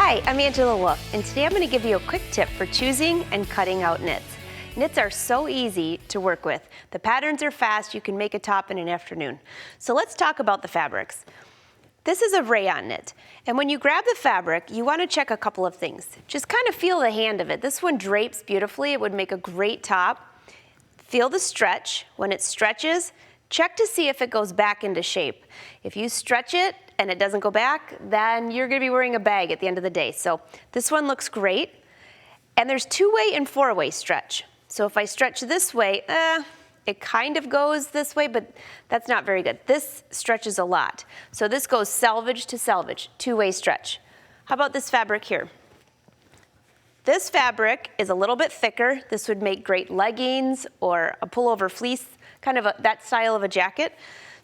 Hi, I'm Angela Wolf, and today I'm going to give you a quick tip for choosing and cutting out knits. Knits are so easy to work with. The patterns are fast, you can make a top in an afternoon. So let's talk about the fabrics. This is a rayon knit, and when you grab the fabric, you want to check a couple of things. Just kind of feel the hand of it. This one drapes beautifully, it would make a great top. Feel the stretch. When it stretches, check to see if it goes back into shape. If you stretch it and it doesn't go back, then you're going to be wearing a bag at the end of the day. So this one looks great. And there's two-way and four-way stretch. So if I stretch this way, it kind of goes this way, but that's not very good. This stretches a lot. So this goes selvage to selvage, two-way stretch. How about this fabric here? This fabric is a little bit thicker. This would make great leggings or a pullover fleece, kind of that style of a jacket.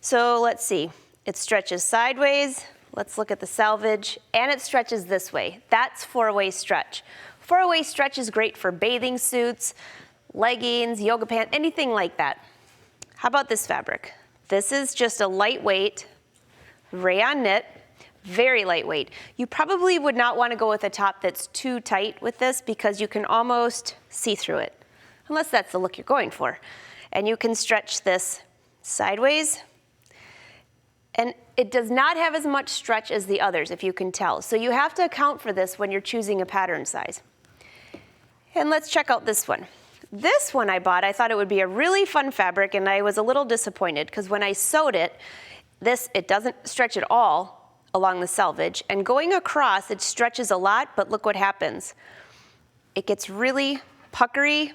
So let's see. It stretches sideways. Let's look at the selvage, and it stretches this way. That's four-way stretch. Four-way stretch is great for bathing suits, leggings, yoga pants, anything like that. How about this fabric? This is just a lightweight rayon knit, very lightweight. You probably would not want to go with a top that's too tight with this because you can almost see through it, unless that's the look you're going for. And you can stretch this sideways, and it does not have as much stretch as the others, if you can tell. So you have to account for this when you're choosing a pattern size. And let's check out this one. This one I bought, I thought it would be a really fun fabric, and I was a little disappointed because when I sewed it, it doesn't stretch at all along the selvage, and going across, it stretches a lot, but look what happens. It gets really puckery,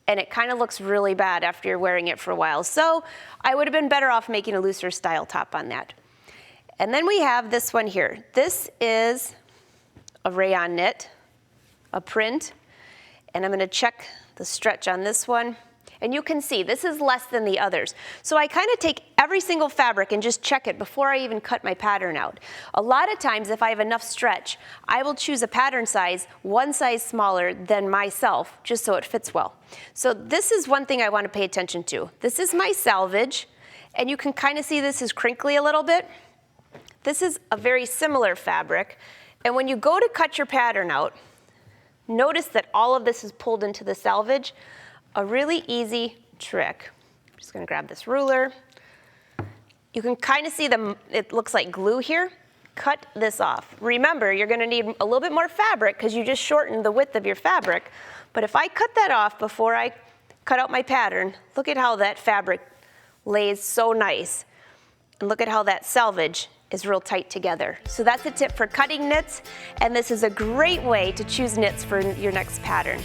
and it kind of looks really bad after you're wearing it for a while. So I would have been better off making a looser style top on that. And then we have this one here. This is a rayon knit, a print, and I'm going to check the stretch on this one. And you can see this is less than the others. So I kind of take every single fabric and just check it before I even cut my pattern out. A lot of times if I have enough stretch, I will choose a pattern size one size smaller than myself just so it fits well. So this is one thing I want to pay attention to. This is my selvage, and you can kind of see this is crinkly a little bit. This is a very similar fabric, and when you go to cut your pattern out, notice that all of this is pulled into the selvage. A really easy trick. I'm just going to grab this ruler. You can kind of see it looks like glue here. Cut this off. Remember, you're going to need a little bit more fabric because you just shortened the width of your fabric. But if I cut that off before I cut out my pattern, look at how that fabric lays so nice. And look at how that selvage is real tight together. So that's a tip for cutting knits, and this is a great way to choose knits for your next pattern.